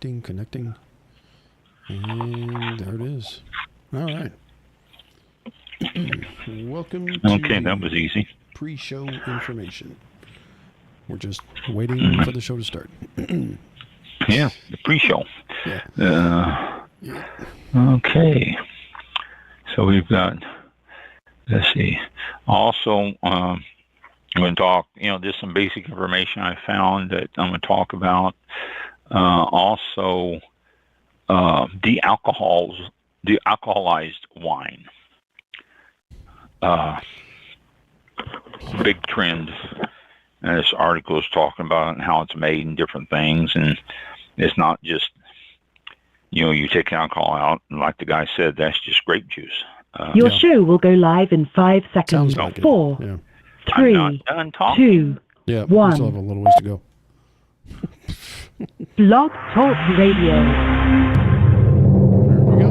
connecting. And there it is. All right. Welcome to Okay, that was easy. Pre-show information. We're just waiting for the show to start. Yeah, the pre-show. Yeah. Okay. So we've got, let's see. Also, I'm going to talk, just some basic information I found that I'm going to talk about. Also, de-alcoholized wine. Big trend. And this article is talking about it and how it's made and different things. And it's not just, you take alcohol out, and like the guy said, that's just grape juice. Your show will go live in 5 seconds. Sounds like 4, it. 3, I'm not done talking. 2, Yeah, 1. we still have a little ways to go. Blog Talk Radio. There we go.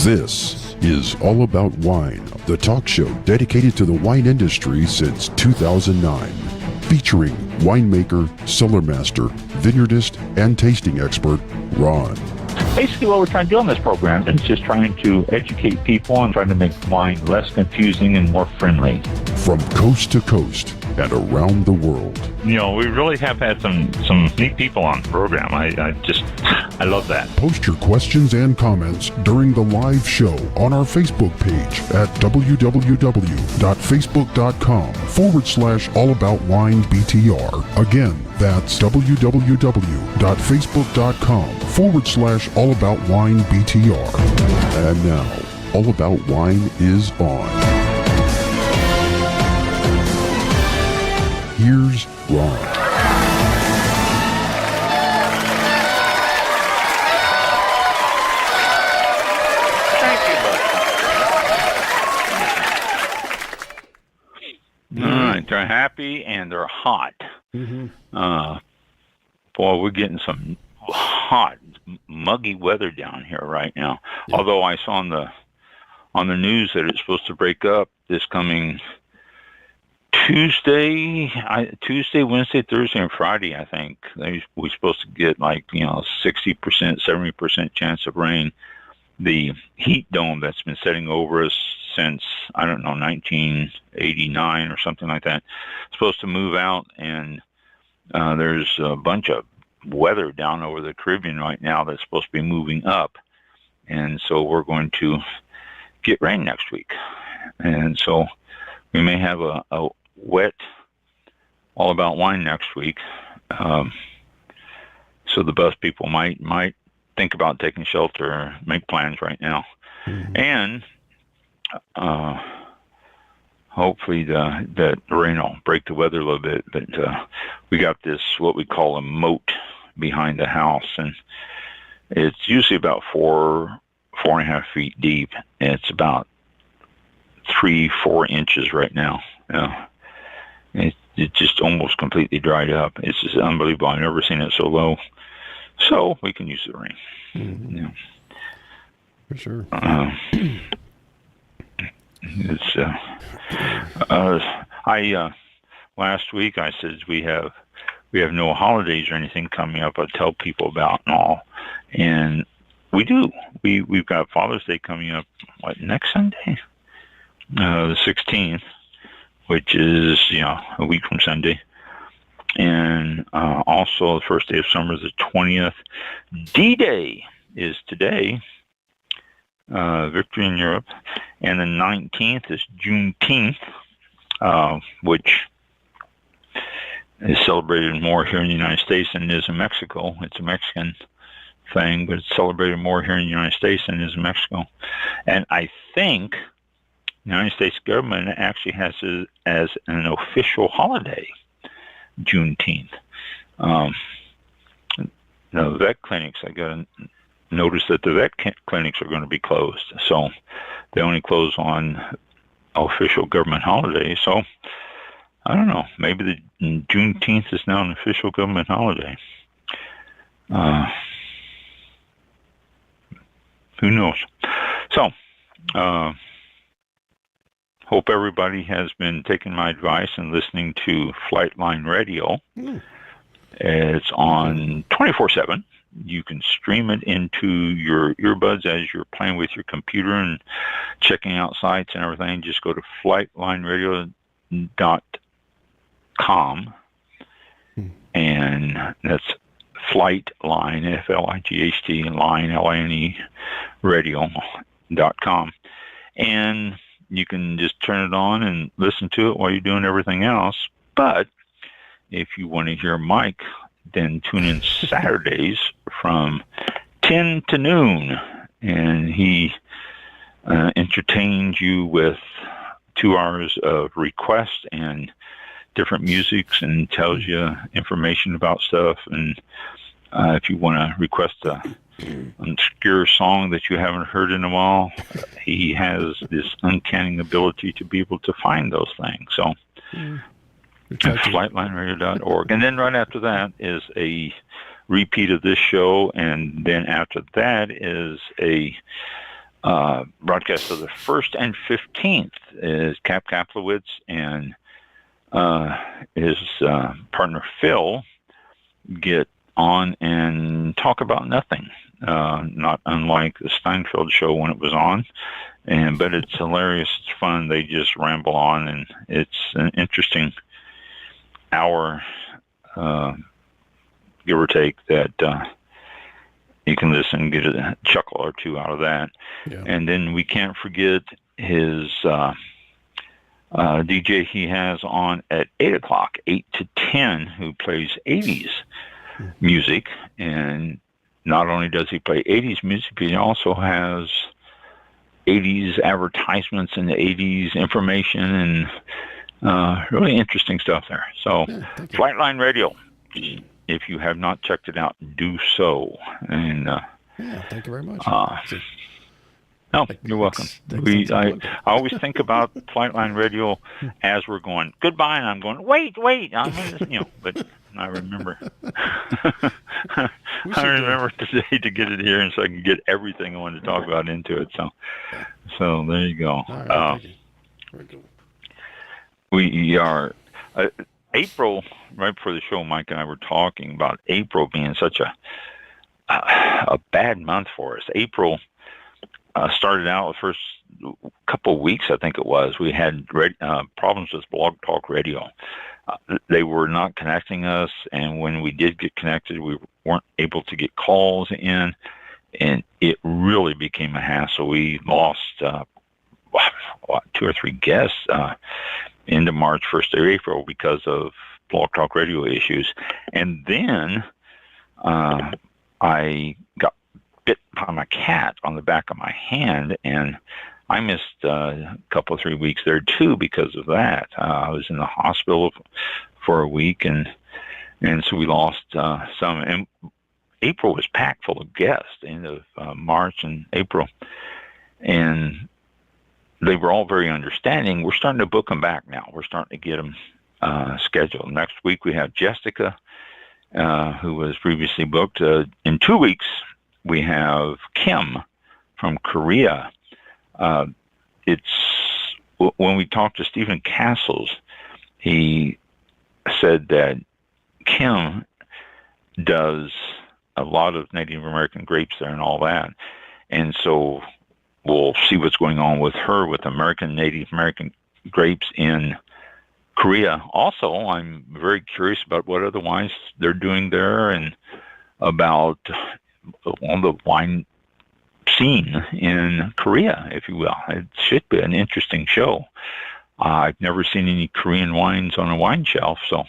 This is All About Wine, the talk show dedicated to the wine industry since 2009. Featuring winemaker, cellar master, vineyardist, and tasting expert, Ron. Basically, what we're trying to do on this program is just trying to educate people and trying to make wine less confusing and more friendly. From coast to coast and around the world. We really have had some neat people on the program. I love that. Post your questions and comments during the live show on our Facebook page at www.facebook.com/allaboutwinebtr. Again, that's www.facebook.com/allaboutwinebtr. And now, All About Wine is on. Here's Ron. Thank you, bud. All right, they're happy and they're hot. Mm-hmm. Boy, we're getting some hot, muggy weather down here right now. Yeah. Although I saw on the news that it's supposed to break up this coming Tuesday, Wednesday, Thursday, and Friday, I think. We're supposed to get 60%, 70% chance of rain. The heat dome that's been setting over us since, 1989 or something like that, is supposed to move out, and there's a bunch of weather down over the Caribbean right now that's supposed to be moving up. And so we're going to get rain next week. And so we may have a wet All About Wine next week. So the bus people might think about taking shelter or make plans right now. Mm-hmm. And hopefully that rain will break the weather a little bit. But we got this, what we call a moat behind the house, and it's usually about 4.5 feet deep. And it's about 3-4 inches right now. It just almost completely dried up. It's just unbelievable. I've never seen it so low. So we can use the rain. Mm-hmm. Yeah. For sure. It's last week I said we have no holidays or anything coming up. I tell people about and all, and we do. We've got Father's Day coming up. Next Sunday, the 16th, which is a week from Sunday, and also the first day of summer is the 20th. D-Day is today. Victory in Europe, and the 19th is Juneteenth, which is celebrated more here in the United States than it is in Mexico. It's a Mexican thing, but it's celebrated more here in the United States than it is in Mexico. And I think the United States government actually has it as an official holiday, Juneteenth. The vet clinics, I got to notice that the vet clinics are going to be closed. So they only close on official government holidays. So I don't know. Maybe the Juneteenth is now an official government holiday. Who knows? So hope everybody has been taking my advice and listening to Flightline Radio. It's on 24/7. You can stream it into your earbuds as you're playing with your computer and checking out sites and everything. Just go to flightlineradio.com, and that's Flightline, F-L-I-G-H-T, line, L-I-N-E, radio.com. And you can just turn it on and listen to it while you're doing everything else. But if you want to hear Mike, then tune in Saturdays from 10 to noon. And he entertains you with 2 hours of requests and different musics and tells you information about stuff. And if you want to request a obscure song that you haven't heard in a while, he has this uncanny ability to be able to find those things. So flightlineradio.org. And then right after that is a repeat of this show, and then after that is a broadcast of the 1st and 15th is Cap Kaplowitz and his partner Phil get on and talk about nothing, not unlike the Steinfeld show when it was on. But it's hilarious, it's fun. They just ramble on, and it's an interesting hour, give or take, that you can listen and get a chuckle or two out of that. Yeah. And then we can't forget his DJ he has on at 8 o'clock, 8 to 10, who plays 80s music. And not only does he play 80s music, but he also has 80s advertisements and the 80s information and really interesting stuff there. So Flightline Radio, if you have not checked it out, do so. And thank you very much. No, you're welcome. I always think about Flightline Radio as we're going goodbye, and I'm going wait. But I remember. I remember today to get it here, and so I can get everything I wanted to talk about into it. So there you go. All right, thank you. Very cool. We are April, right before the show. Mike and I were talking about April being such a bad month for us. April started out the first couple of weeks, I think it was. We had problems with Blog Talk Radio. They were not connecting us, and when we did get connected, we weren't able to get calls in, and it really became a hassle. We lost 2 or 3 guests into March, 1st of April because of Blog Talk Radio issues. And then I got bit by my cat on the back of my hand, and I missed a couple of 3 weeks there too because of that. I was in the hospital for a week, and so we lost some. And April was packed full of guests, the end of March and April, and they were all very understanding. We're starting to book them back now. We're starting to get them scheduled. Next week we have Jessica, who was previously booked. In 2 weeks, we have Kim from Korea. When we talked to Stephen Castles, he said that Kim does a lot of Native American grapes there and all that. And so we'll see what's going on with her with Native American grapes in Korea. Also, I'm very curious about what other wines they're doing there and about on the wine scene in Korea, if you will. It should be an interesting show. I've never seen any Korean wines on a wine shelf, so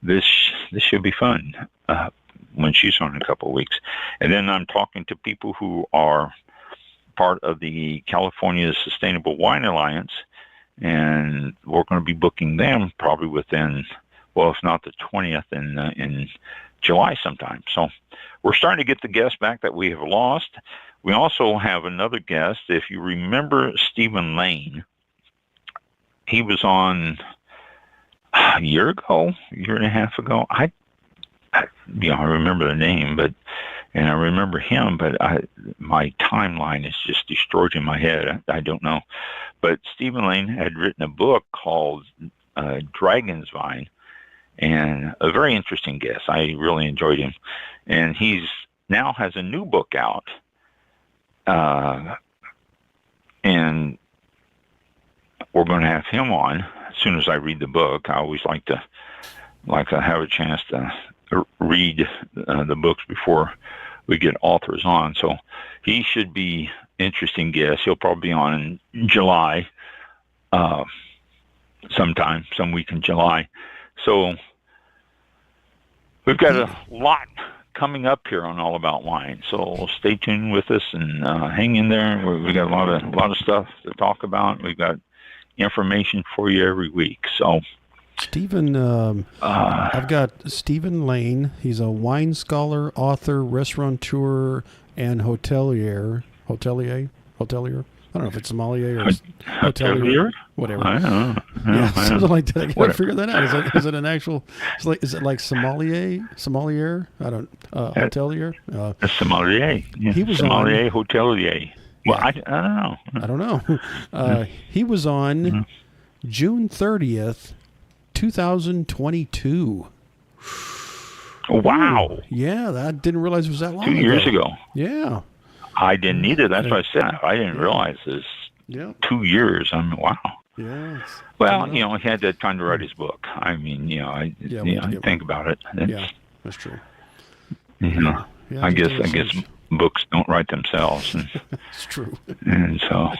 this should be fun when she's on in a couple of weeks. And then I'm talking to people who are part of the California Sustainable Wine Alliance, and we're going to be booking them probably within, well, if not the 20th, in July sometime. So we're starting to get the guests back that we have lost. We also have another guest. If you remember Stephen Lane, he was on a year and a half ago. I remember the name, and I remember him, but my timeline is just destroyed in my head. I don't know. But Stephen Lane had written a book called Dragon's Vine, and a very interesting guest. I really enjoyed him, and he's now has a new book out, and we're going to have him on as soon as I read the book. I always like to have a chance to read the books before we get authors on. So he should be interesting guest. He'll probably be on in July, some week in July. So we've got a lot coming up here on All About Wine. So stay tuned with us and hang in there. We got a lot of stuff to talk about. We've got information for you every week. So Stephen, I've got Stephen Lane. He's a wine scholar, author, restaurateur, and hotelier. I don't know if it's sommelier or hotelier. Whatever. I don't know. Yeah, something like that. I gotta Whatever. figure that out. Is it an actual? Is it like sommelier? I don't. Hotelier. A sommelier. Yeah. He was sommelier, hotelier. Well, Yeah. I don't know. I don't know. He was on June 30th, 2022. Wow. Yeah, I didn't realize it was that long 2 years ago. Yeah. I didn't either. That's what I said. I didn't realize this. Yeah. 2 years. I mean, wow. Yeah. Well, he had that time to write his book. I mean, I think about it. Yeah, that's true. Yeah, Yeah, I guess books don't write themselves, and, it's true. and so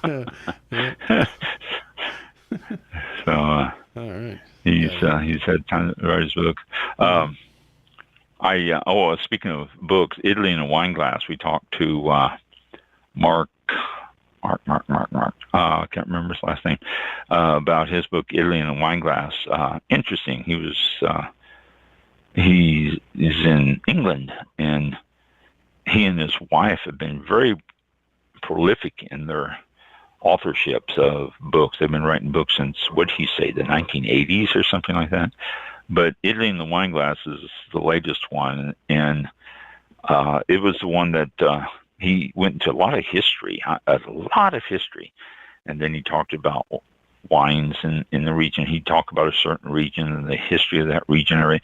Yeah. so All right. he's had time to write his book. Speaking of books, Italy in a Wine Glass. We talked to Mark. I can't remember his last name. About his book, Italy in a Wine Glass. Interesting. He is in England, and he and his wife have been very prolific in their authorships of books. They've been writing books since, what'd he say, the 1980s or something like that. But Italy in the Wine Glass is the latest one, and it was the one that he went into a lot of history, and then he talked about wines in the region. He'd talk about a certain region and the history of that region.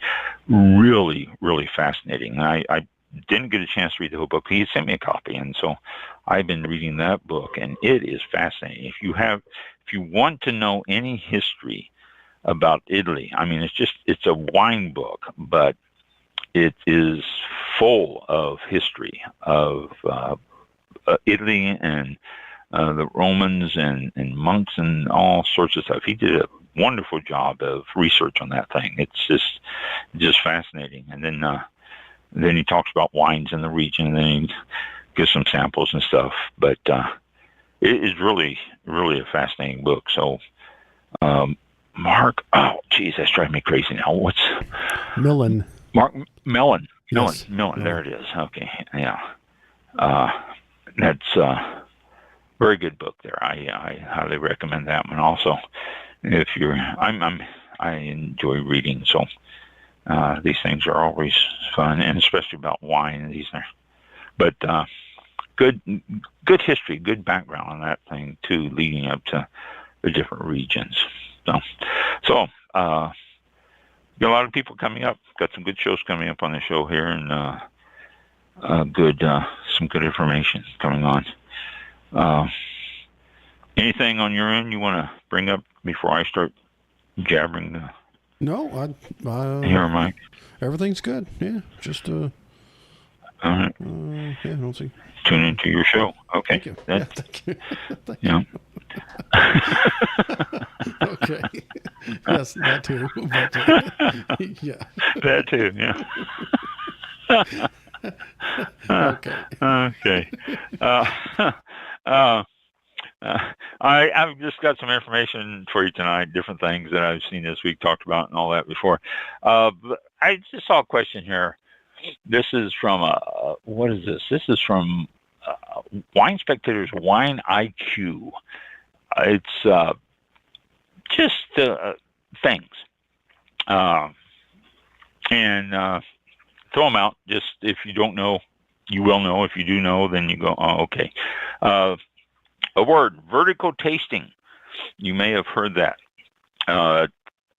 Really, really fascinating. And I didn't get a chance to read the whole book. He sent me a copy, and so I've been reading that book, and it is fascinating. If you want to know any history about Italy, I mean, it's a wine book, but it is full of history of Italy and the Romans and monks and all sorts of stuff. He did a wonderful job of research on that thing. It's just fascinating. And then he talks about wines in the region, and then he gives some samples and stuff. But it is really, really a fascinating book. So, Mark, that's driving me crazy now. What's Millen? Mark Mellon. Yes. Millen. There it is. Okay, yeah. That's very good book there. I highly recommend that one. Also, if I enjoy reading, so these things are always fun, and especially about wine. But good history, good background on that thing too, leading up to the different regions. So got a lot of people coming up. Got some good shows coming up on the show here, and some good information coming on. Anything on your end you want to bring up before I start jabbering? No, Here, Mike. Everything's good. Yeah, just All right. I don't see. Tune into your show. Okay. Thank you. That- Yeah, thank you. Thank yeah. Okay. Yes, that too. But, yeah. That too. Yeah. Okay. Okay. I've just got some information for you tonight, different things that I've seen this week, talked about, and all that before. But I just saw a question here. This is from, what is this? This is from Wine Spectator's Wine IQ. It's just things. And throw them out. Just if you don't know, you will know. If you do know, then you go, oh, okay. A word, vertical tasting. You may have heard that.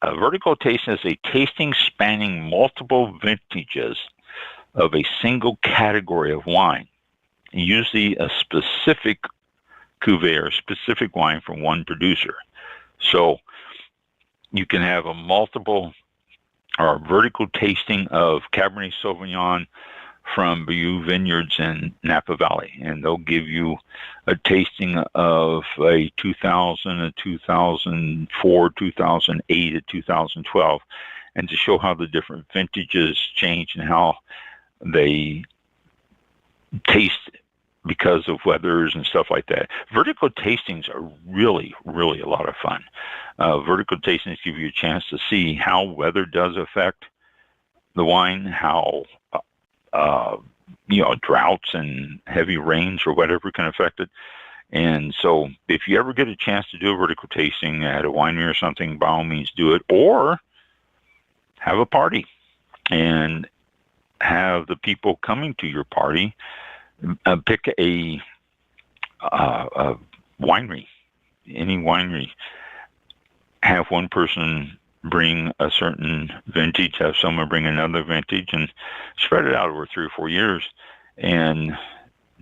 A vertical tasting is a tasting spanning multiple vintages of a single category of wine, usually a specific cuvee or specific wine from one producer. So you can have a multiple or a vertical tasting of Cabernet Sauvignon from Bayou Vineyards in Napa Valley, and they'll give you a tasting of a 2000, a 2004, 2008, a 2012, and to show how the different vintages change and how they taste because of weathers and stuff like that. Vertical tastings are really, really a lot of fun. Vertical tastings give you a chance to see how weather does affect the wine, how droughts and heavy rains or whatever can affect it. And so if you ever get a chance to do a vertical tasting at a winery or something, by all means do it, or have a party and have the people coming to your party pick a winery, any winery, have one person bring a certain vintage, have someone bring another vintage, and spread it out over 3 or 4 years and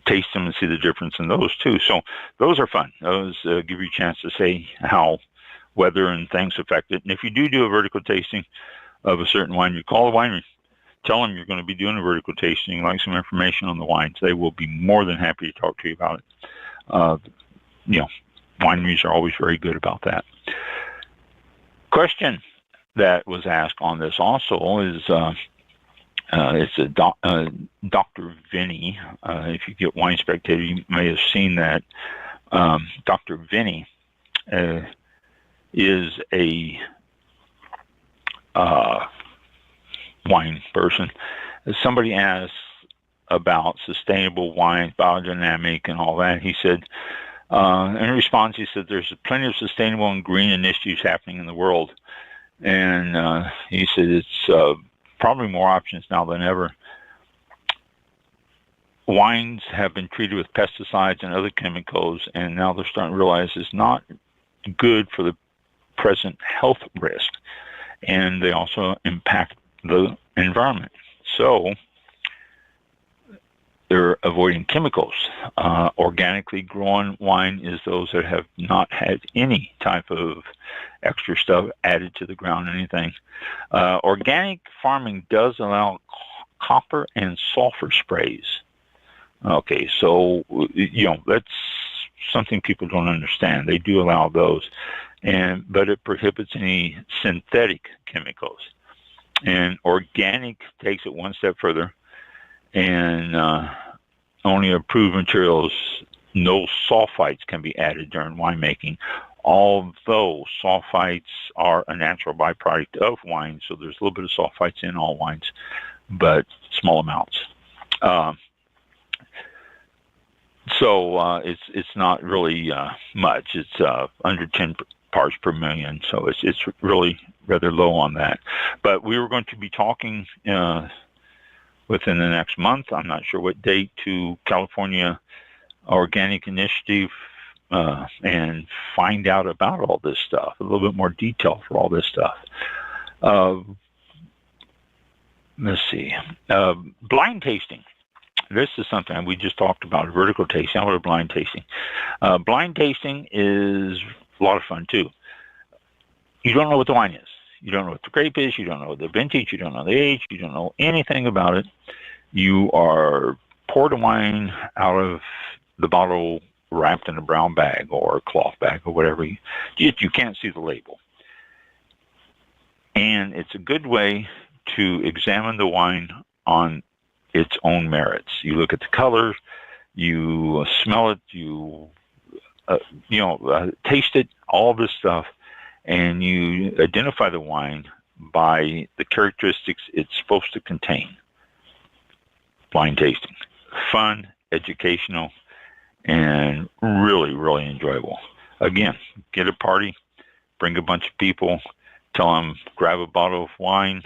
taste them and see the difference in those too. So those are fun. Those give you a chance to say how weather and things affect it. And if you do a vertical tasting of a certain wine, you call the winery, tell them you're going to be doing a vertical tasting, like some information on the wines. They will be more than happy to talk to you about it. Wineries are always very good about that. Question that was asked on this also is, it's a Dr. Vinny. If you get Wine Spectator, you may have seen that. Dr. Vinny is a wine person. Somebody asked about sustainable wines, biodynamic, and all that. He said, in response, he said, there's plenty of sustainable and green initiatives happening in the world. And he said it's probably more options now than ever. Wines have been treated with pesticides and other chemicals, and now they're starting to realize it's not good for the present health risk. And they also impact the environment. So they're avoiding chemicals. Organically grown wine is those that have not had any type of extra stuff added to the ground, anything. Organic farming does allow copper and sulfur sprays. Okay, so, that's something people don't understand. They do allow those, but it prohibits any synthetic chemicals. And organic takes it one step further, and only approved materials, no sulfites can be added during winemaking, although sulfites are a natural byproduct of wine, so there's a little bit of sulfites in all wines, but small amounts. So it's not really much. It's under 10 parts per million, so it's really rather low on that. But we were going to be talking within the next month, I'm not sure what date, to California Organic Initiative and find out about all this stuff, a little bit more detail for all this stuff. Let's see. Blind tasting. This is something we just talked about, vertical tasting. How about blind tasting? Blind tasting is a lot of fun, too. You don't know what the wine is. You don't know what the grape is. You don't know the vintage. You don't know the age. You don't know anything about it. You are poured the wine out of the bottle wrapped in a brown bag or a cloth bag or whatever. You can't see the label. And it's a good way to examine the wine on its own merits. You look at the color, you smell it, you taste it, all this stuff, and you identify the wine by the characteristics it's supposed to contain. Blind tasting. Fun, educational, and really, really enjoyable. Again, get a party, bring a bunch of people, tell them grab a bottle of wine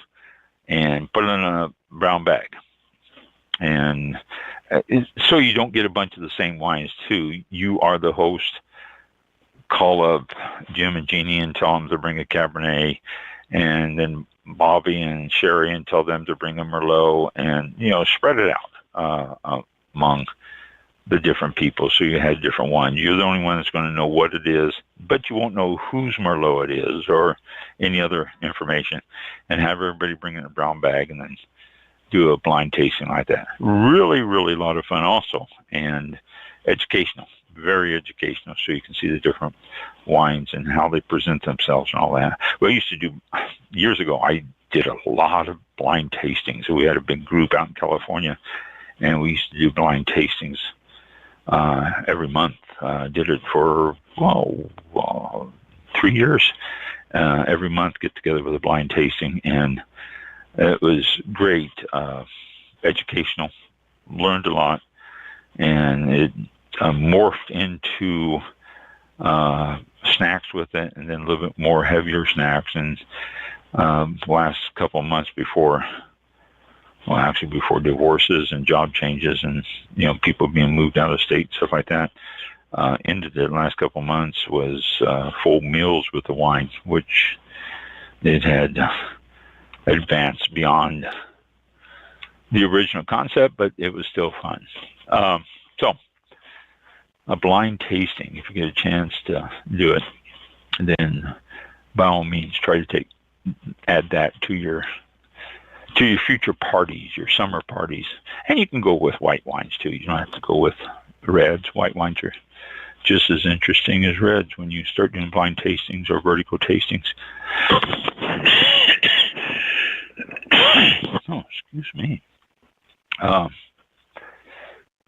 and put it in a brown bag. And so you don't get a bunch of the same wines too. You are the host. Call up Jim and Jeannie and tell them to bring a Cabernet, and then Bobby and Sherry, and tell them to bring a Merlot, and spread it out among the different people, so you had different wines. You're the only one that's going to know what it is, but you won't know whose Merlot it is or any other information, and have everybody bring in a brown bag and then do a blind tasting like that. Really, really a lot of fun also, and educational, very educational, so you can see the different wines and how they present themselves and all that. Well, I used to do, years ago, I did a lot of blind tastings. So we had a big group out in California, and we used to do blind tastings every month. Did it for 3 years. Every month, get together with a blind tasting, and it was great, educational. Learned a lot, and it morphed into snacks with it, and then a little bit more heavier snacks. And last couple of months before divorces and job changes and people being moved out of state, stuff like that, ended the last couple of months was full meals with the wine, which it had advanced beyond the original concept, but it was still fun. So a blind tasting, if you get a chance to do it, then by all means try to add that to your future parties, your summer parties. And you can go with white wines too. You don't have to go with reds. White wines are just as interesting as reds when you start doing blind tastings or vertical tastings. Oh, excuse me.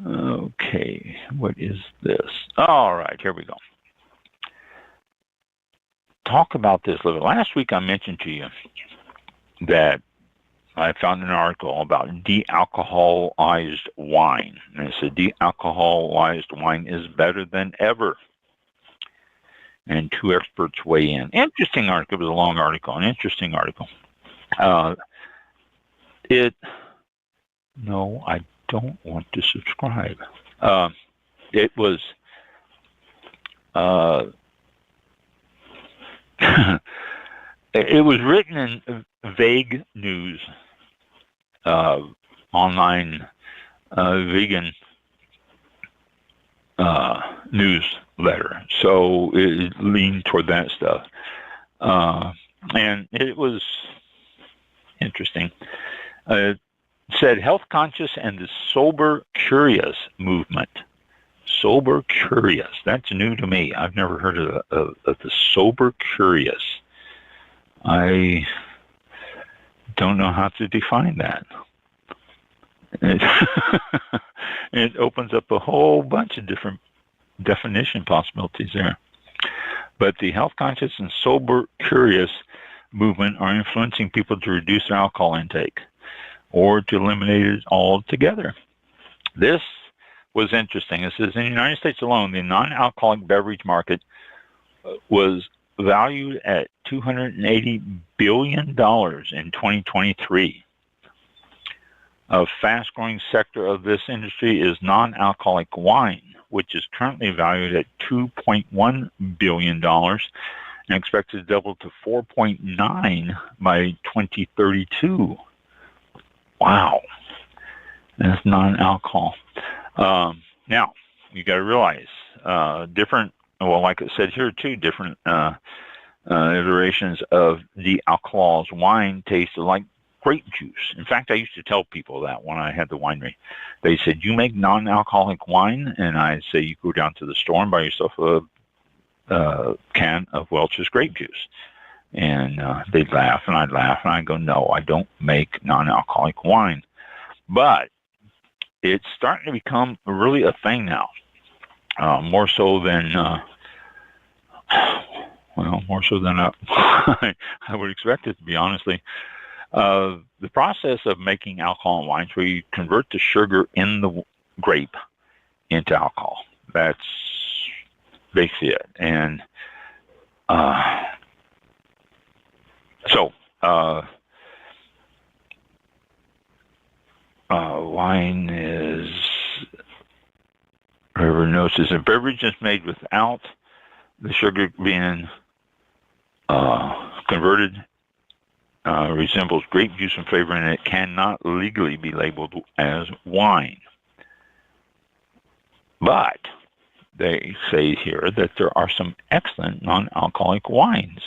Okay, what is this? All right, here we go. Talk about this a little. Last week I mentioned to you that I found an article about de-alcoholized wine. And it said de-alcoholized wine is better than ever. And two experts weigh in. Interesting article. It was a long article, an interesting article. No, I don't want to subscribe. It was it was written in vague news, online vegan newsletter. So it leaned toward that stuff. And it was interesting. It said health conscious and the sober curious movement. Sober curious. That's new to me. I've never heard of the sober curious. I don't know how to define that. It opens up a whole bunch of different definition possibilities there. But the health conscious and sober curious movement are influencing people to reduce their alcohol intake or to eliminate it altogether. This was interesting. It says in the United States alone, the non-alcoholic beverage market was valued at $280 billion in 2023. A fast-growing sector of this industry is non-alcoholic wine, which is currently valued at $2.1 billion and expected to double to $4.9 by 2032. Wow. That's non-alcohol. Now, you got to realize different, well, like I said here too, different iterations of de-alcoholized wine taste like grape juice. In fact, I used to tell people that when I had the winery. They said, you make non-alcoholic wine? And I'd say, you go down to the store and buy yourself a can of Welch's grape juice. And they'd laugh, and I'd laugh, and I'd go, no, I don't make non-alcoholic wine. But it's starting to become really a thing now. More so than, I would expect it to be, honestly. The process of making alcohol in wines, where you convert the sugar in the grape into alcohol. That's basically it. And wine is, whoever knows, is a beverage is made without the sugar being converted resembles grape juice in flavor, and it cannot legally be labeled as wine. But they say here that there are some excellent non-alcoholic wines.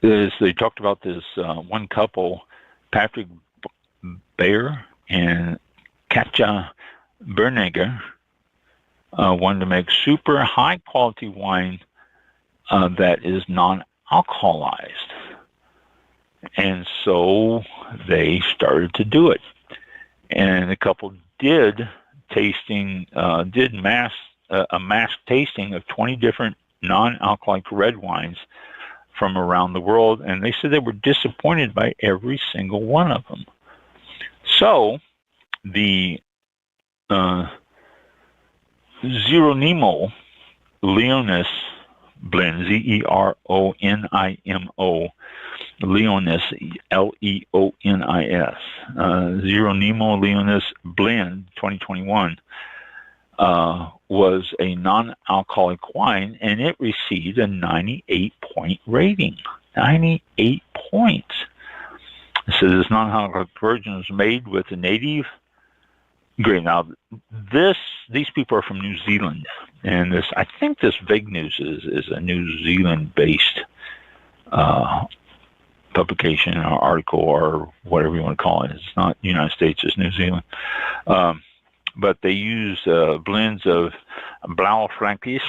They talked about this one couple, Patrick Bayer and Katja Bernegger, wanted to make super high-quality wine that is non-alcoholized. And so they started to do it. And the couple did a mass tasting of 20 different non-alcoholic red wines from around the world, and they said they were disappointed by every single one of them. So the Zeronimo Leonis blend, Zeronimo Leonis, Leonis, Zeronimo Leonis blend 2021 was a non-alcoholic wine, and it received a 98-point rating. 98 points. It says this non-alcoholic version was made with a native grape. Now, these people are from New Zealand, and I think this Vague News is a New Zealand-based publication or article or whatever you want to call it. It's not United States, it's New Zealand. But they use blends of Blaufränkisch,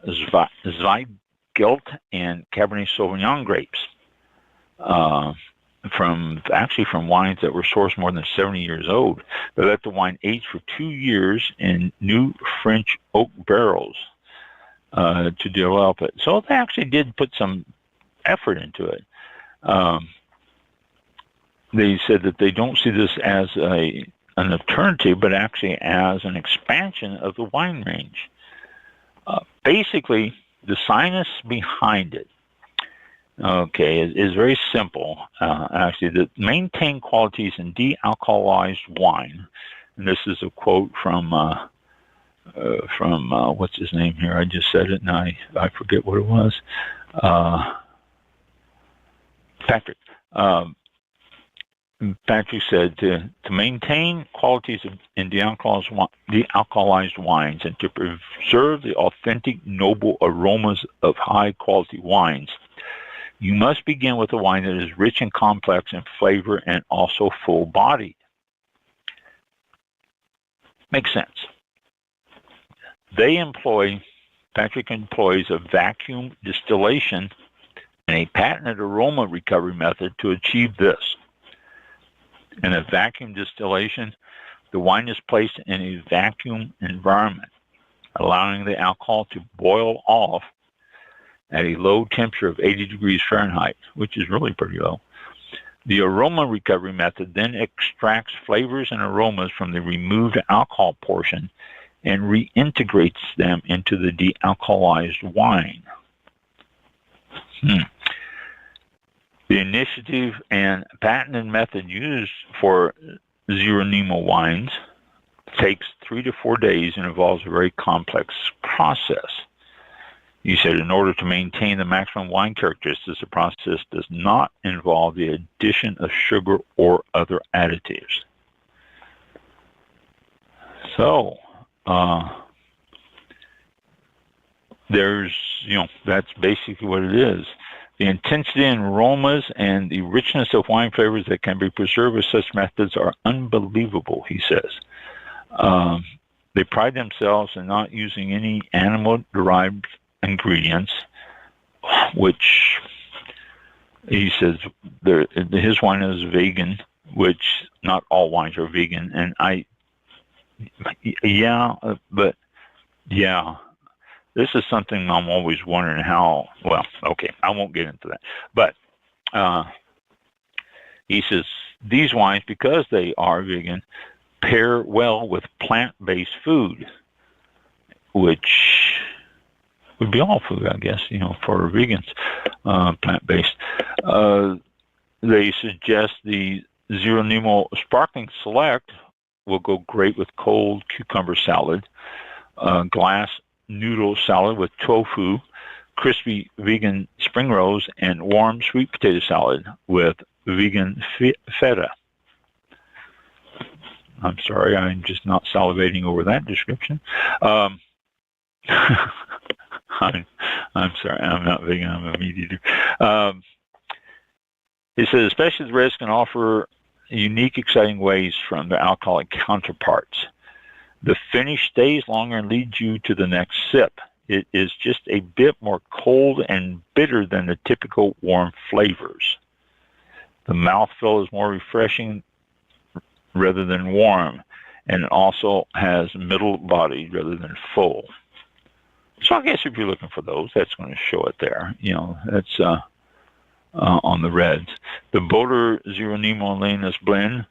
Zweigelt, and Cabernet Sauvignon grapes from wines that were sourced more than 70 years old. They let the wine age for 2 years in new French oak barrels to develop it. So they actually did put some effort into it. They said that they don't see this as an alternative, but actually as an expansion of the wine range. Basically, the science behind it, is very simple. Actually, the maintain qualities in de-alcoholized wine, and this is a quote from what's his name here? I just said it, and I forget what it was. Patrick. Patrick said to maintain qualities in de-alcoholized wines and to preserve the authentic, noble aromas of high-quality wines, you must begin with a wine that is rich and complex in flavor and also full-bodied. Makes sense. Patrick employs a vacuum distillation and a patented aroma recovery method to achieve this. In a vacuum distillation, the wine is placed in a vacuum environment, allowing the alcohol to boil off at a low temperature of 80 degrees Fahrenheit, which is really pretty low. The aroma recovery method then extracts flavors and aromas from the removed alcohol portion and reintegrates them into the de-alcoholized wine. The initiative and patented method used for Zeronimo wines takes 3 to 4 days and involves a very complex process. He said in order to maintain the maximum wine characteristics, the process does not involve the addition of sugar or other additives. So, that's basically what it is. The intensity and aromas and the richness of wine flavors that can be preserved with such methods are unbelievable, he says. They pride themselves in not using any animal-derived ingredients, which he says his wine is vegan, which not all wines are vegan. And this is something I'm always wondering how, I won't get into that. But he says these wines, because they are vegan, pair well with plant-based food, which would be all food, I guess, for vegans, plant-based. They suggest the Zeronimo Sparkling Select will go great with cold cucumber salad, glass noodle salad with tofu, crispy vegan spring rolls, and warm sweet potato salad with vegan feta. I'm sorry, I'm just not salivating over that description. I'm sorry, I'm not vegan, I'm a meat eater. It says, especially the reds can offer unique, exciting ways from their alcoholic counterparts. The finish stays longer and leads you to the next sip. It is just a bit more cold and bitter than the typical warm flavors. The mouthfeel is more refreshing rather than warm, and it also has middle body rather than full. So I guess if you're looking for those, that's going to show it there. You know, that's on the reds. The Boulder Zero Nemo Leanness blend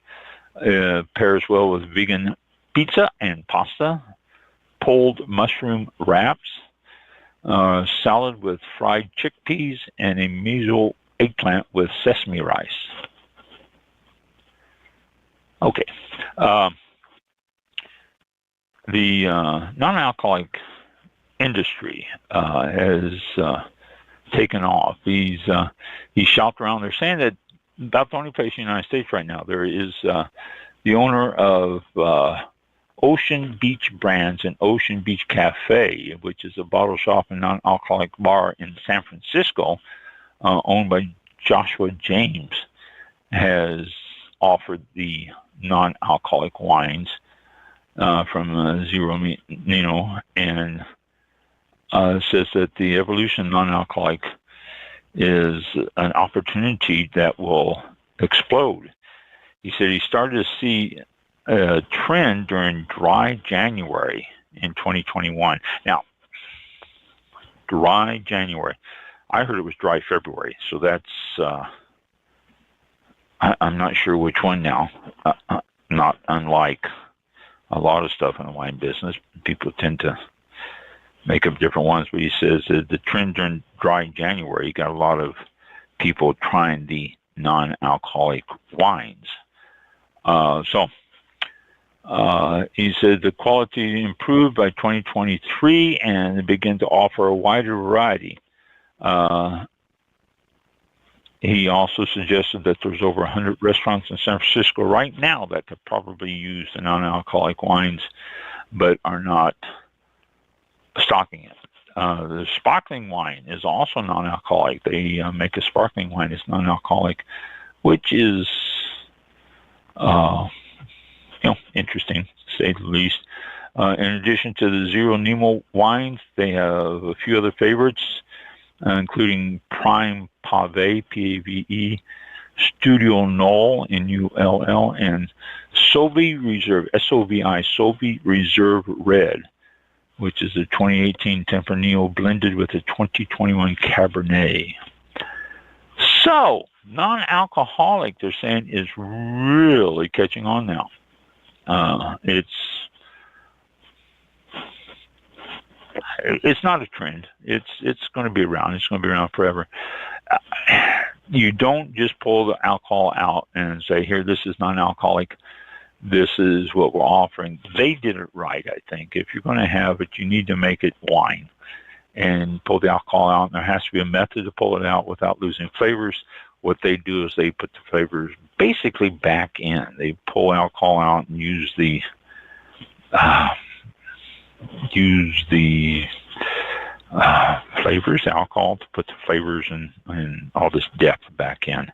pairs well with vegan pizza and pasta, pulled mushroom wraps, salad with fried chickpeas, and a miso eggplant with sesame rice. Okay. The non-alcoholic industry has taken off. He's shopped around. They're saying that about the only place in the United States right now there is the owner of Ocean Beach Brands and Ocean Beach Cafe, which is a bottle shop and non-alcoholic bar in San Francisco, owned by Joshua James, has offered the non-alcoholic wines from Zero Nino, and says that the evolution of non-alcoholic is an opportunity that will explode. He said he started to see a trend during dry January in 2021. Now, dry January. I heard it was dry February, so that's, I'm not sure which one now. Not unlike a lot of stuff in the wine business. People tend to make up different ones, but he says that the trend during dry January, you got a lot of people trying the non-alcoholic wines. He said the quality improved by 2023 and they begin to offer a wider variety. He also suggested that there's over 100 restaurants in San Francisco right now that could probably use the non-alcoholic wines, but are not stocking it. The sparkling wine is also non-alcoholic. They make a sparkling wine that's non-alcoholic, which is interesting, to say the least. In addition to the Zero Nemo wines, they have a few other favorites, including Prime Pave, P-A-V-E, Studio Null, N-U-L-L, and Sovi Reserve, S-O-V-I, Sovi Reserve Red, which is a 2018 Tempranillo blended with a 2021 Cabernet. So, non-alcoholic, they're saying, is really catching on now. It's not a trend. It's going to be around. It's going to be around forever. You don't just pull the alcohol out and say, here, this is non-alcoholic. This is what we're offering. They did it right, I think. If you're going to have it, you need to make it wine and pull the alcohol out. And there has to be a method to pull it out without losing flavors. What they do is they put the flavors basically back in. They pull alcohol out and use the flavors, alcohol, to put the flavors and all this depth back in.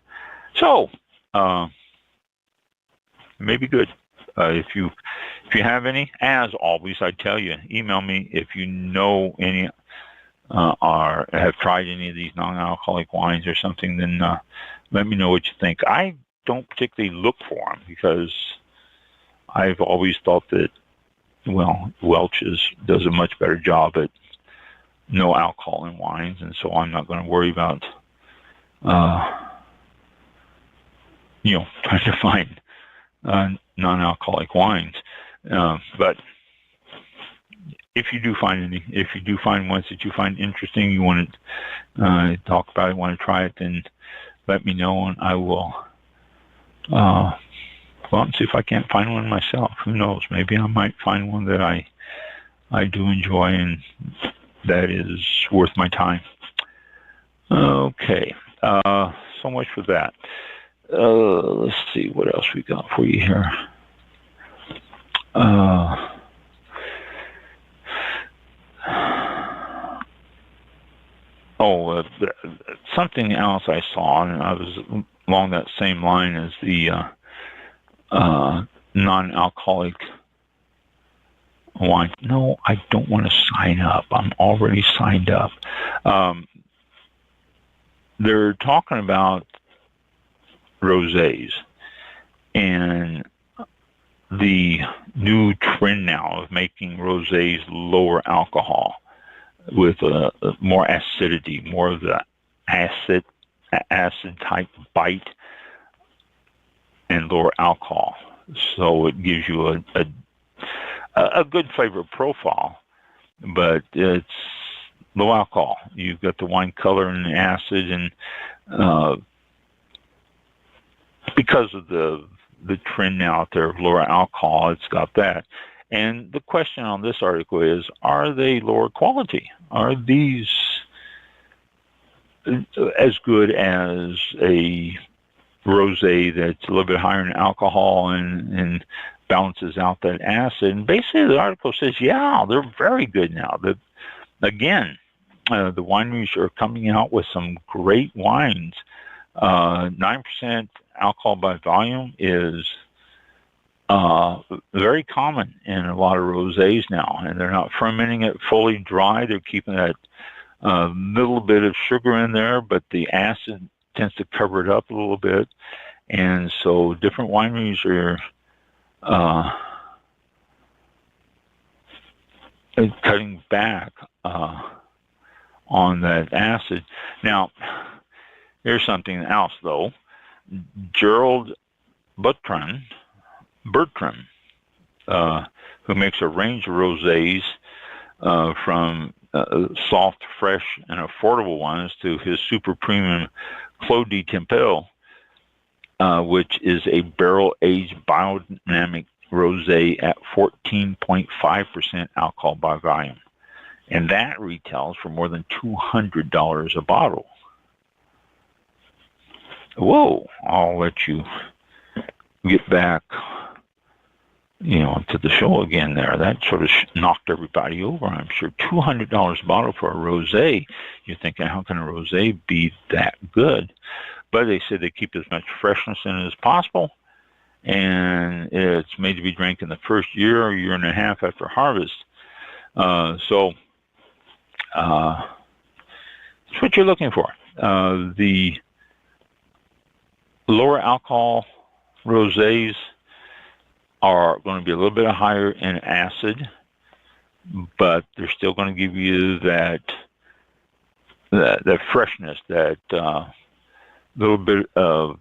So, maybe good. If you have any, as always, I tell you, email me if you know any or have tried any of these non-alcoholic wines or something. Then let me know what you think. I don't particularly look for them because I've always thought that, well, Welch's does a much better job at no alcohol in wines, and so I'm not going to worry about trying to find non-alcoholic wines. But if you do find ones that you find interesting, you want to talk about it, want to try it, then let me know, and I will and see if I can't find one myself. Who knows? Maybe I might find one that I do enjoy and that is worth my time. Okay. So much for that. Let's see what else we got for you here. Something else I saw, and I was along that same line as the non-alcoholic wine. No, I don't want to sign up. I'm already signed up. They're talking about rosés and the new trend now of making rosés lower alcohol with more acidity, more of the acid type bite, and lower alcohol. So it gives you a good flavor profile, but it's low alcohol. You've got the wine color and the acid, and because of the trend now out there of lower alcohol, it's got that. And the question on this article is, are they lower quality? Are these as good as a rosé that's a little bit higher in alcohol and balances out that acid? And basically the article says, yeah, they're very good now. Again, the wineries are coming out with some great wines. 9% alcohol by volume is very common in a lot of rosés now, and they're not fermenting it fully dry. They're keeping that little bit of sugar in there, but the acid tends to cover it up a little bit. And so different wineries are cutting back on that acid. Now, here's something else, though. Gerald Bertrand, who makes a range of rosés from soft, fresh, and affordable ones to his super premium Clos de Temple, which is a barrel-aged biodynamic rosé at 14.5% alcohol by volume. And that retails for more than $200 a bottle. Whoa, I'll let you get back, to the show again there. That sort of knocked everybody over, I'm sure. $200 a bottle for a rosé. You're thinking, how can a rosé be that good? But they said they keep as much freshness in it as possible, and it's made to be drank in the first year or year and a half after harvest. So that's what you're looking for. The lower alcohol rosés are going to be a little bit higher in acid, but they're still going to give you that freshness, that little bit of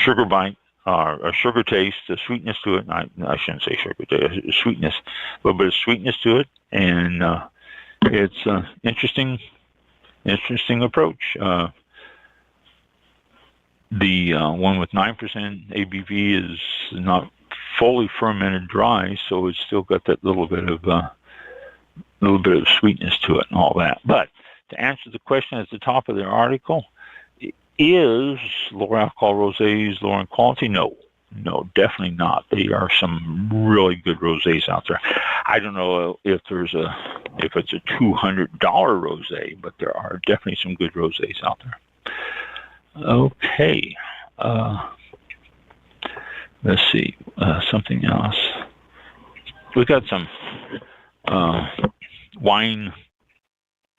sugar bite, a sugar taste, a sweetness to it. I shouldn't say sugar taste, sweetness, a little bit of sweetness to it, and it's an interesting approach. The one with 9% ABV is not fully fermented dry, so it's still got that little bit of sweetness to it and all that. But to answer the question at the top of the article, is lower alcohol rosés lower in quality? No, definitely not. There are some really good rosés out there. I don't know if it's a $200 rosé, but there are definitely some good rosés out there. Okay. Let's see. Something else. We've got some wine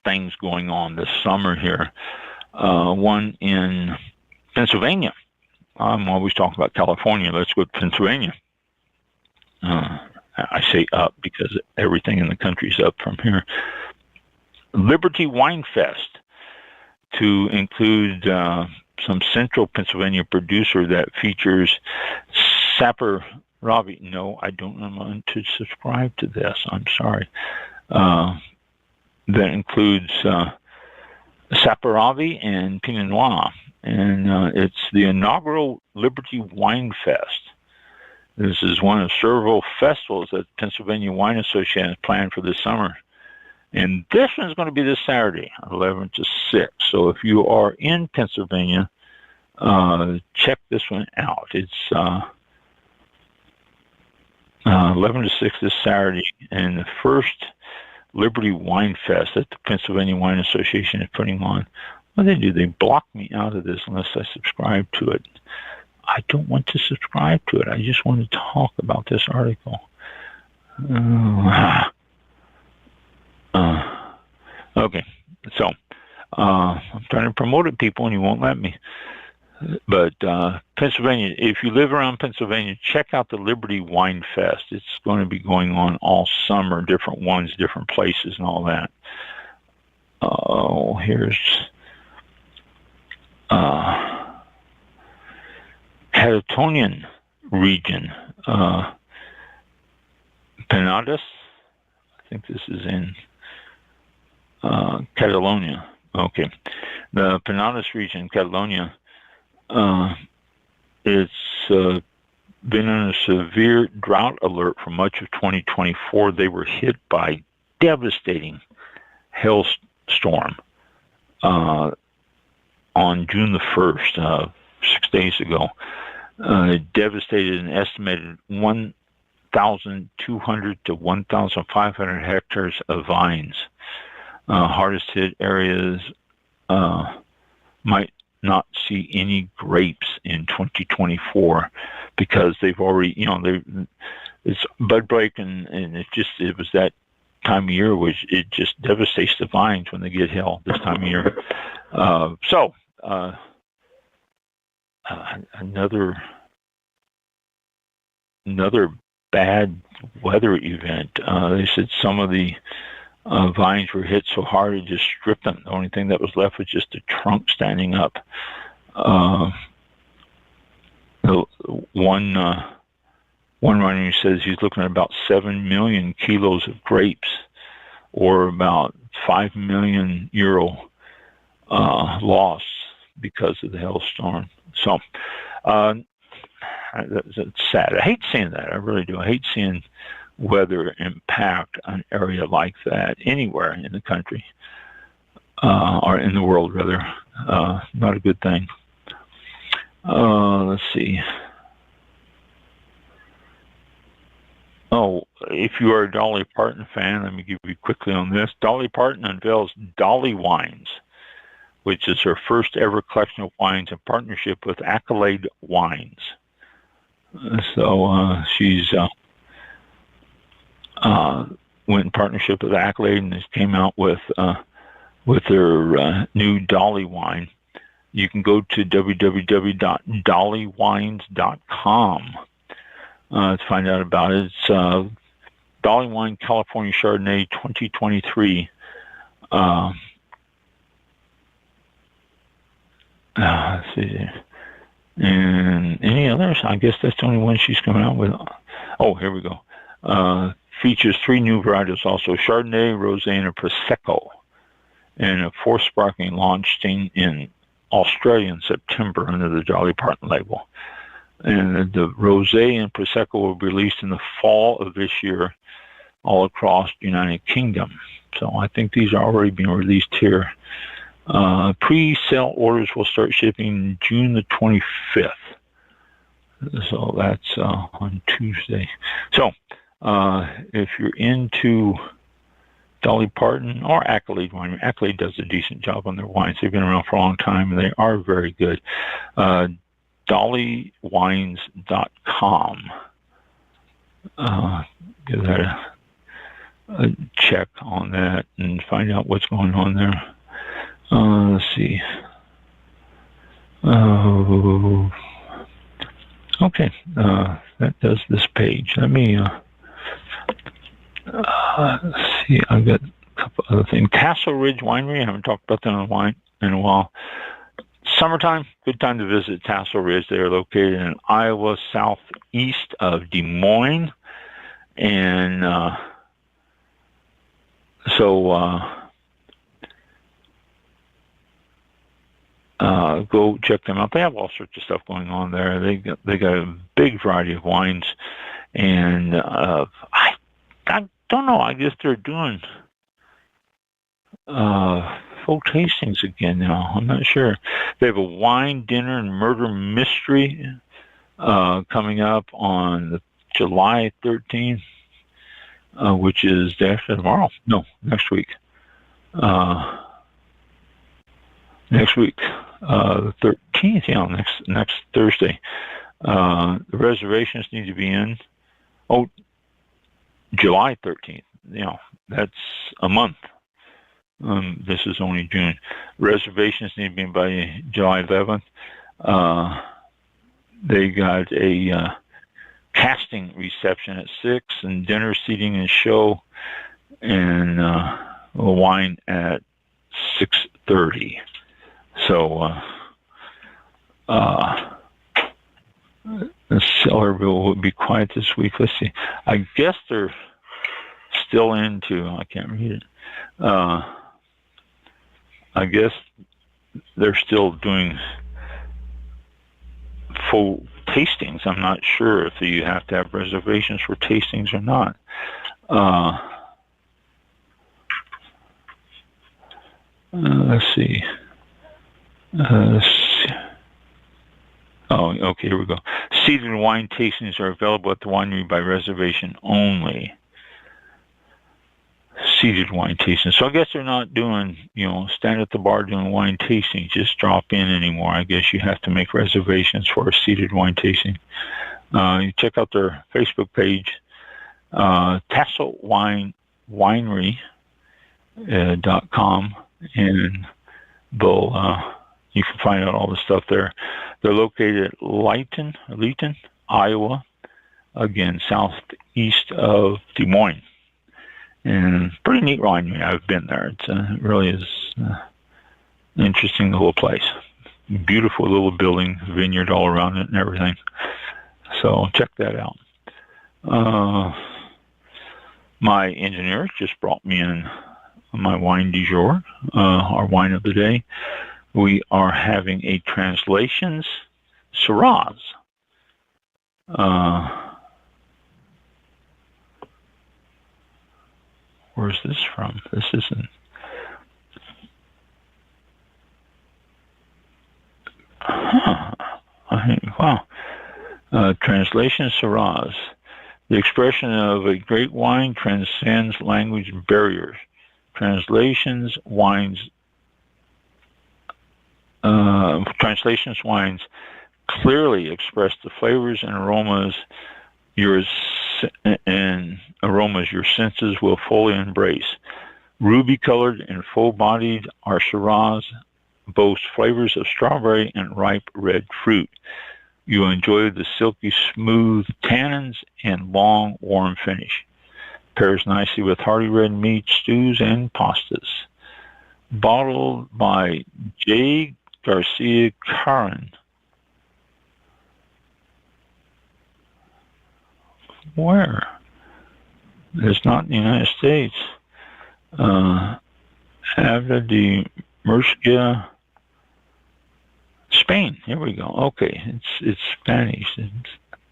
things going on this summer here. One in Pennsylvania. I'm always talking about California. Let's go to Pennsylvania. I say up because everything in the country's up from here. Liberty Wine Fest, to include some central Pennsylvania producer that features Saperavi. No, I don't want to subscribe to this. I'm sorry. That includes Saperavi and Pinot Noir. And it's the inaugural Liberty Wine Fest. This is one of several festivals that Pennsylvania Wine Association has planned for this summer. And this one's going to be this Saturday, 11 to 6. So if you are in Pennsylvania, check this one out. It's 11 to 6 this Saturday, and the first Liberty Wine Fest that the Pennsylvania Wine Association is putting on. What do? They block me out of this unless I subscribe to it. I don't want to subscribe to it. I just want to talk about this article. Okay, so I'm trying to promote it, people, and you won't let me. But Pennsylvania, if you live around Pennsylvania, check out the Liberty Wine Fest. It's going to be going on all summer, different ones, different places, and all that. Oh, here's Catalonian region, Penedès. I think this is in Catalonia. Okay, the Penedès region, Catalonia. It's been in a severe drought alert for much of 2024. They were hit by devastating hailstorm on June the 1st, 6 days ago. It devastated an estimated 1,200 to 1,500 hectares of vines. Hardest hit areas might not see any grapes in 2024 because they've already, it's bud break and it was that time of year which it just devastates the vines when they get hail this time of year. Another bad weather event. They said some of the vines were hit so hard it just stripped them. The only thing that was left was just a trunk standing up. One writer says he's looking at about 7 million kilos of grapes, or about €5 million loss because of the hailstorm. So that's sad. I hate seeing that. I really do. I hate seeing weather impact an area like that anywhere in the country, or in the world rather. Not a good thing. Let's see. Oh, if you are a Dolly Parton fan, let me give you quickly on this. Dolly Parton unveils Dolly Wines, which is her first ever collection of wines in partnership with Accolade Wines. So she's went in partnership with Accolade and just came out with their new Dolly wine. You can go to www.dollywines.com to find out about it. It's Dolly Wine California Chardonnay 2023. Let's see. And any others? I guess that's the only one she's coming out with. Oh, here we go. Features 3 new varietals also: Chardonnay, Rosé, and a Prosecco. And a 4th sparkling launched in Australia in September under the Dolly Parton label. And the Rosé and Prosecco will be released in the fall of this year all across the United Kingdom. So I think these are already being released here. Pre-sale orders will start shipping June the 25th. So that's on Tuesday. So if you're into Dolly Parton or Accolade Wine, Accolade does a decent job on their wines. They've been around for a long time and they are very good. Dollywines.com. Give that a check on that and find out what's going on there. Let's see. Okay, that does this page. Let me let's see. I've got a couple other things. Castle Ridge Winery. I haven't talked about them in a while. Summertime, good time to visit Tassel Ridge. They are located in Iowa, southeast of Des Moines, and go check them out. They have all sorts of stuff going on there. They got a big variety of wines, and I don't know. I guess they're doing full tastings again now. I'm not sure. They have a wine, dinner, and murder mystery coming up on July 13th, which is day after tomorrow. No, next week. Next week, the 13th. Yeah, next Thursday. The reservations need to be in. Oh, July 13th. That's a month. This is only June. Reservations need to be in by July 11th. They got a casting reception at 6, and dinner, seating, and show, and wine at 6:30. So the cellar will be quiet this week. Let's see. I guess they're still into. I can't read it. I guess they're still doing full tastings. I'm not sure if you have to have reservations for tastings or not. Let's see. Oh, okay, here we go. Seated wine tastings are available at the winery by reservation only. Seated wine tasting. So I guess they're not doing, stand at the bar doing wine tasting, just drop in anymore. I guess you have to make reservations for a seated wine tasting. You check out their Facebook page, Tassel Winery.com, and you can find out all the stuff there. They're located at Layton, Iowa, again, southeast of Des Moines. And pretty neat winery. I've been there. It really is an interesting little place. Beautiful little building, vineyard all around it and everything. So check that out. My engineer just brought me in my wine du jour, our wine of the day. We are having a Translations Syrah. Where's this from? This isn't. Wow. Translation Syrah. The expression of a great wine transcends language barriers. Translations wines clearly express the flavors and aromas your senses will fully embrace. Ruby-colored and full-bodied, our Syrahs boast flavors of strawberry and ripe red fruit. You enjoy the silky smooth tannins and long, warm finish. Pairs nicely with hearty red meat, stews, and pastas. Bottled by J. Garcia Caron. Where? It's not in the United States. Avda de Murcia, Spain. Here we go. Okay, it's Spanish.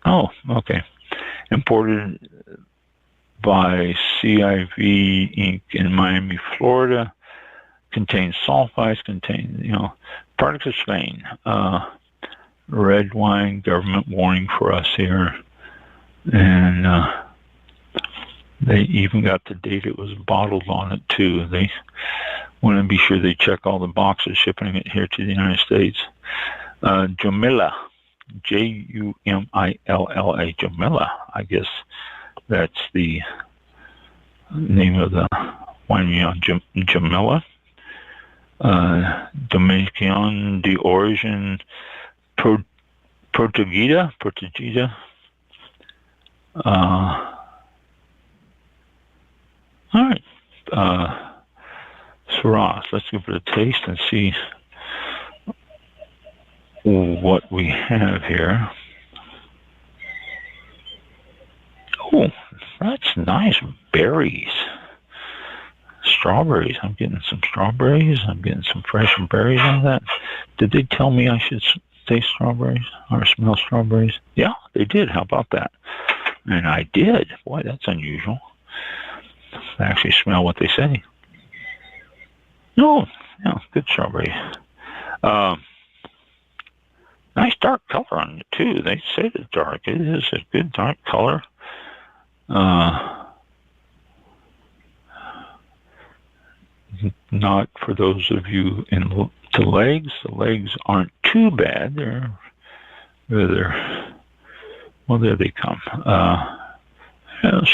Okay. Imported by CIV Inc. in Miami, Florida. Contains sulfites. Products of Spain. Red wine. Government warning for us here. And they even got the date it was bottled on it too. They want to be sure they check all the boxes shipping it here to the United States. Jumilla, Jumilla, Jumilla. I guess that's the name of the winery on Jumilla. Dominican de origin Portuguesa. All right. Syrah. Let's give it a taste and see what we have here. Oh, that's nice. Berries. Strawberries. I'm getting some strawberries. I'm getting some fresh berries on that. Did they tell me I should taste strawberries or smell strawberries? Yeah, they did. How about that? And I did. Boy, that's unusual. I actually smell what they say. No, yeah, good strawberry. Nice dark color on it too. They say it's dark. It is a good dark color. Not for those of you in the legs. The legs aren't too bad. They're well, there they come.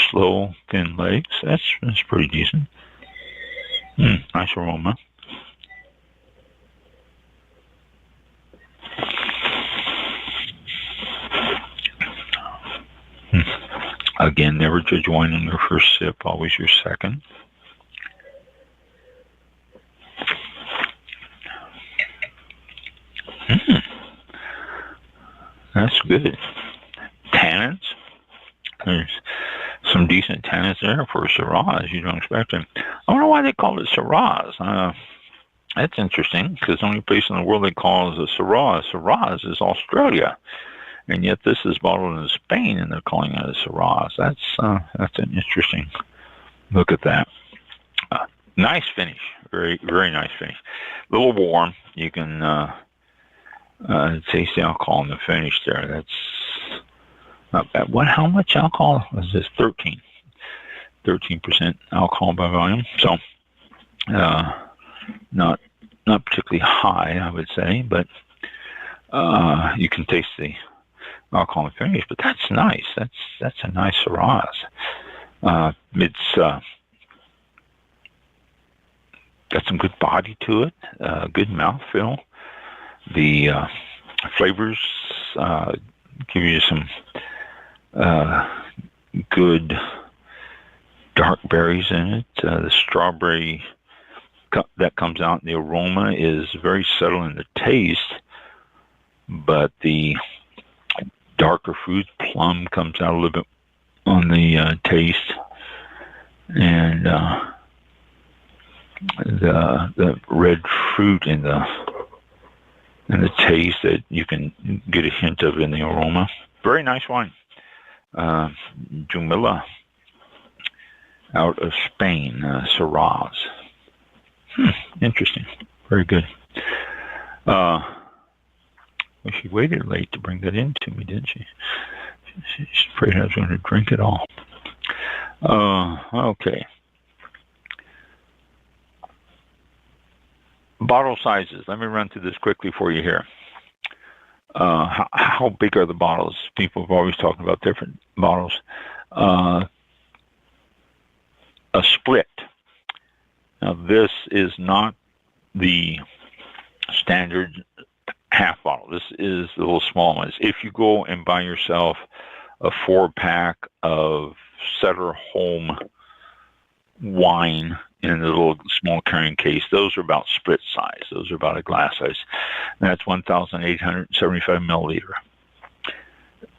Slow, thin legs. That's pretty decent. Nice aroma. Again, never judge wine on your first sip, always your second. That's good. Tannins. There's some decent tannins there for Syrah, you don't expect them. I wonder why they call it Syrah. That's interesting, because the only place in the world they call it a Syrah is Australia. And yet this is bottled in Spain, and they're calling it a Syrah. That's an interesting look at that. Nice finish. Very, very nice finish. A little warm. You can taste the alcohol in the finish there. That's not bad. How much alcohol is this? 13% alcohol by volume. So not particularly high, I would say, but you can taste the alcohol in the finish. But that's nice. That's a nice Syrah. It's got some good body to it, good mouthfeel. The flavors give you some good dark berries in it. The strawberry that comes out in the aroma is very subtle in the taste, but the darker fruit, plum, comes out a little bit on the taste, and the red fruit in the taste that you can get a hint of in the aroma. Very nice wine. Jumilla out of Spain, Syrahs. Interesting. Very good. Well, she waited late to bring that in to me, didn't she? She's afraid I was going to drink it all. Okay. Bottle sizes. Let me run through this quickly for you here. How big are the bottles? People have always talked about different bottles. A split. Now, this is not the standard half bottle. This is the little small ones. If you go and buy yourself a 4-pack of Cellar Home wine in the little small carrying case, those are about split size. Those are about a glass size. And that's 1,875 milliliter.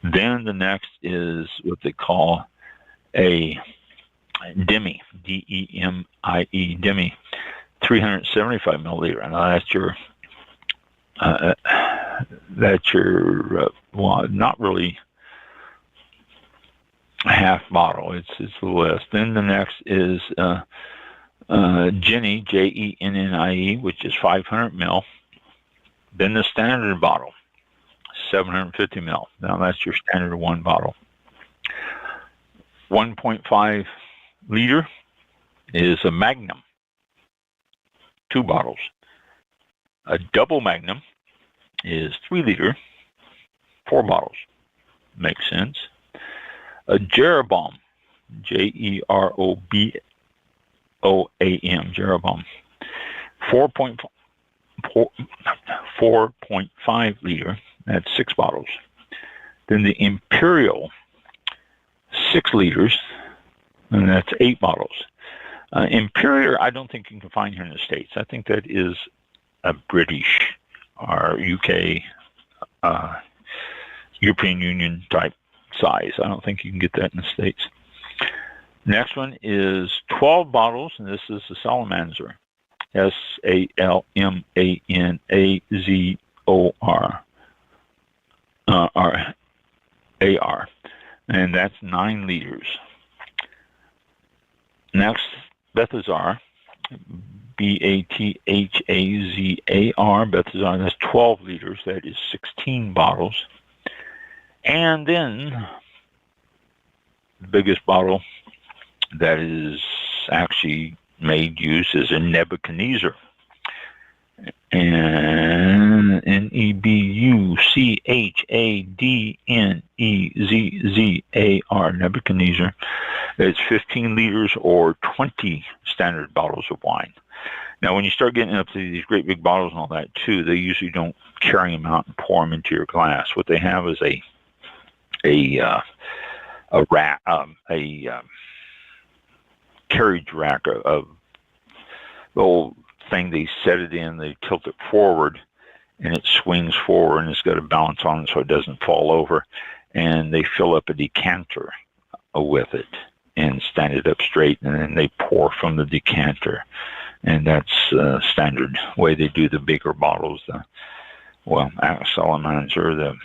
Then the next is what they call a demi, D-E-M-I-E, demi, 375 milliliter. Now that's your well, not really a half bottle. It's a little less. Then the next is Jenny, Jennie, which is 500 ml. Then the standard bottle, 750 ml. Now that's your standard one bottle. 1.5 liter is a Magnum, 2 bottles. A double Magnum is 3 liter, 4 bottles. Makes sense. A Jeroboam, Jeroboam, Jeroboam, 4.5 liter, that's 6 bottles. Then the Imperial, 6 liters, and that's 8 bottles. Imperial, I don't think you can find here in the States. I think that is a British or UK, European Union type size. I don't think you can get that in the States. Next one is 12 bottles, and this is the Salamander, Salmanazor, R-A-R, and that's 9 liters. Next, Bethazar, Bathazar, Bathazar, that's 12 liters. That is 16 bottles. And then the biggest bottle that is actually made use is a Nebuchadnezzar. And Nebuchadnezzar, Nebuchadnezzar. It's 15 liters or 20 standard bottles of wine. Now, when you start getting up to these great big bottles and all that, too, they usually don't carry them out and pour them into your glass. What they have is a carriage rack of the old thing. They set it in, they tilt it forward, and it swings forward, and it's got a balance on it so it doesn't fall over. And they fill up a decanter with it and stand it up straight, and then they pour from the decanter. And that's the standard way they do the bigger bottles. Salamander, the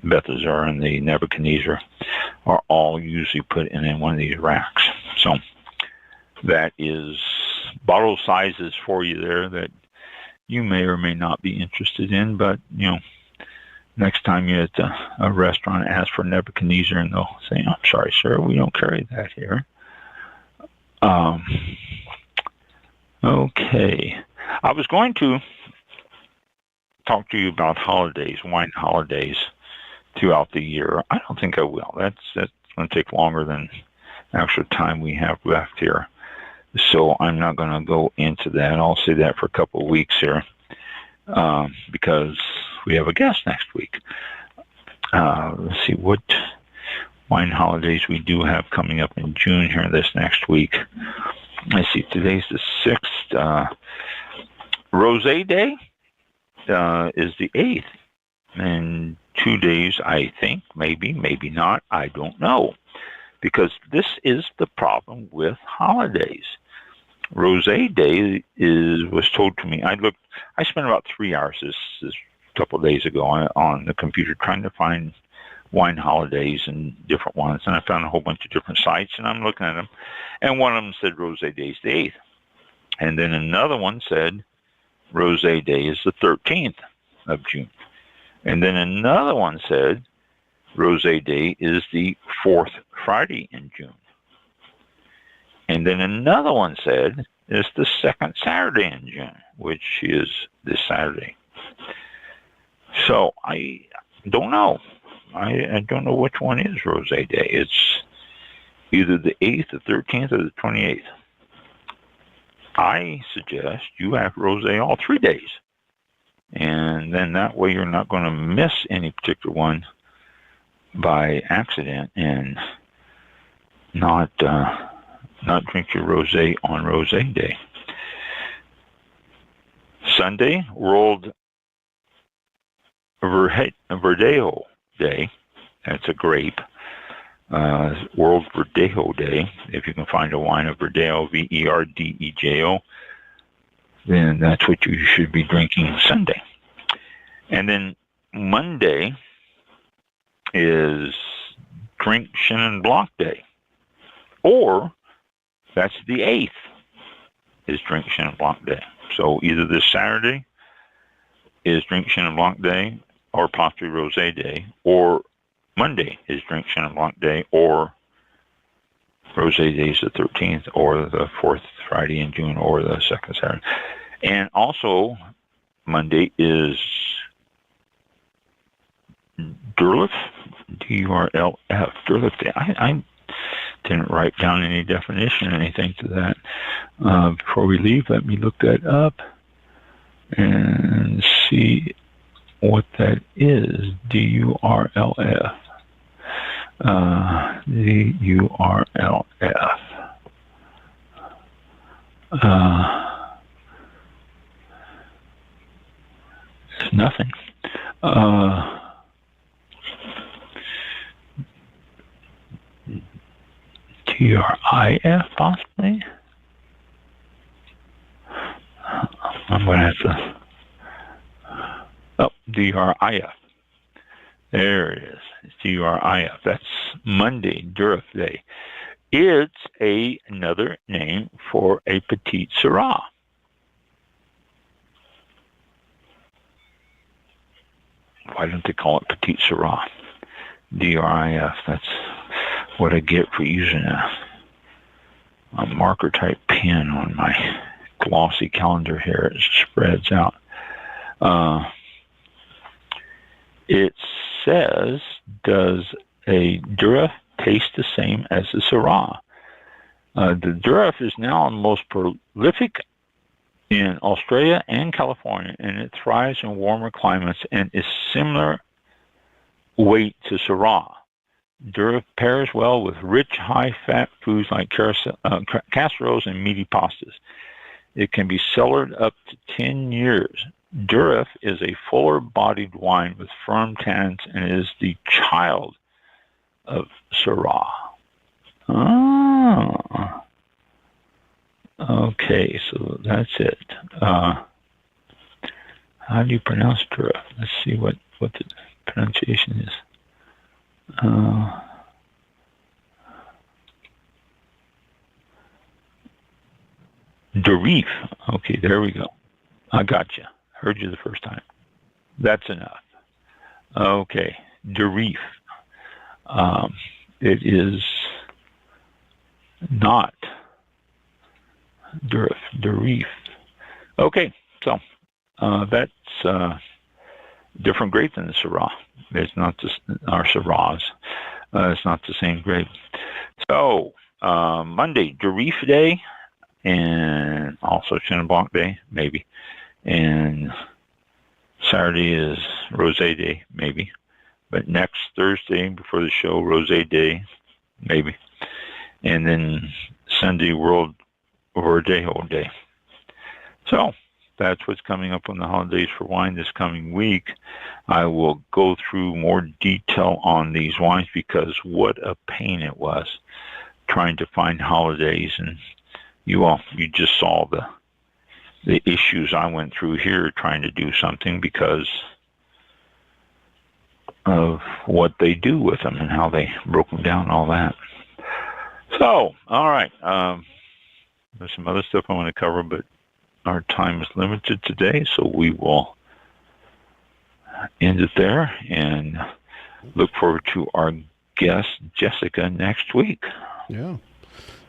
Bathazar, and the Nebuchadnezzar are all usually put in one of these racks. So that is bottle sizes for you there that you may or may not be interested in, but next time you're at a restaurant, ask for Nebuchadnezzar, and they'll say, "I'm sorry, sir, we don't carry that here." Okay. I was going to talk to you about holidays, wine holidays throughout the year. I don't think I will. That's going to take longer than the actual time we have left here. So I'm not going to go into that. I'll say that for a couple of weeks here because we have a guest next week. Let's see what wine holidays we do have coming up in June here this next week. Let's see, today's the 6th. Rosé Day is the 8th. And 2 days, I think, maybe not, I don't know. Because this is the problem with holidays. Rosé Day was told to me. I spent about 3 hours this couple of days ago on the computer trying to find wine holidays and different ones, and I found a whole bunch of different sites, and I'm looking at them, and one of them said Rosé Day is the 8th, and then another one said Rosé Day is the 13th of June, and then another one said Rosé Day is the 4th Friday in June, and then another one said it's the 2nd Saturday in June, which is this Saturday. So I don't know. I don't know which one is Rosé Day. It's either the 8th, the 13th, or the 28th. I suggest you have Rosé all 3 days. And then that way you're not going to miss any particular one by accident and not drink your Rosé on Rosé Day. Sunday, World Verdejo Day. That's a grape. World Verdejo Day. If you can find a wine of Verdejo, Verdejo, then that's what you should be drinking Sunday. And then Monday is Drink Chenin Blanc Day. Or that's the 8th is Drink Chenin Blanc Day. So either this Saturday is Drink Chenin Blanc Day, or possibly Rosé Day, or Monday is Drink Chenin Blanc Day, or Rosé Day is the 13th, or the 4th Friday in June, or the 2nd Saturday. And also, Monday is Durlif, D-U-R-L-F, Durlif Day. I didn't write down any definition or anything to that. Before we leave, let me look that up and see what that is. D-U-R-L-F. D-U-R-L-F. There's nothing. T-R-I-F, possibly? I'm going to have to... Oh, D-R-I-F. There it is. It's D-R-I-F. That's Monday, Durif Day. It's another name for a Petite Syrah. Why don't they call it Petite Syrah? DRIF. That's what I get for using a marker type pen on my glossy calendar here. It spreads out. It says, does a Durif taste the same as the Syrah? The Durif is now the most prolific in Australia and California, and it thrives in warmer climates and is similar weight to Syrah. Durif pairs well with rich, high-fat foods like casseroles and meaty pastas. It can be cellared up to 10 years. Durif is a fuller-bodied wine with firm tannins and is the child of Syrah. Ah. Okay, so that's it. How do you pronounce Durif? Let's see what the pronunciation is. Durif. Okay, there we go. I got you. Heard you the first time. That's enough. Okay, Durif. It is not Durif. Okay, so that's different grape than the Syrah. It's not our Syrahs. It's not the same grape. So Monday, Durif Day, and also Chenin Blanc Day, maybe. And Saturday is Rosé Day, maybe. But next Thursday before the show, Rosé Day, maybe. And then Sunday, World Verdejo Day. So that's what's coming up on the holidays for wine this coming week. I will go through more detail on these wines because what a pain it was trying to find holidays. And you just saw the issues I went through here trying to do something because of what they do with them and how they broke them down and all that. So, all right. There's some other stuff I want to cover, but our time is limited today, so we will end it there and look forward to our guest, Jessica, next week. Yeah.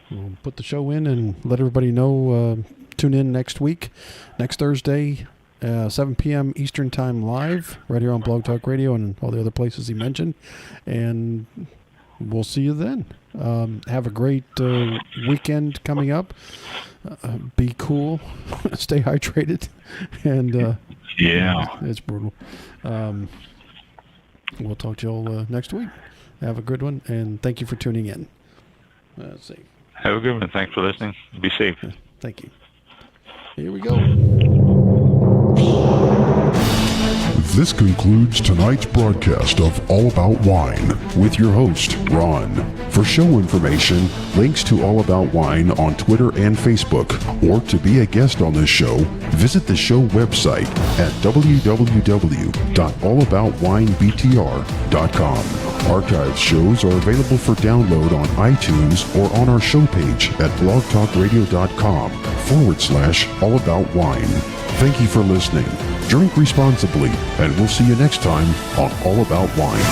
We'll put the show in and let everybody know. Tune in next week, next Thursday, 7 p.m. Eastern Time live, right here on Blog Talk Radio and all the other places he mentioned. And we'll see you then. Have a great weekend coming up. Be cool. Stay hydrated. And yeah, it's brutal. We'll talk to you all next week. Have a good one, and thank you for tuning in. Let's see. Have a good one. Thanks for listening. Be safe. Thank you. Here we go. This concludes tonight's broadcast of All About Wine with your host, Ron. For show information, links to All About Wine on Twitter and Facebook, or to be a guest on this show, visit the show website at www.allaboutwinebtr.com. Archived shows are available for download on iTunes or on our show page at blogtalkradio.com/allaboutwine. Thank you for listening. Drink responsibly, and we'll see you next time on All About Wine.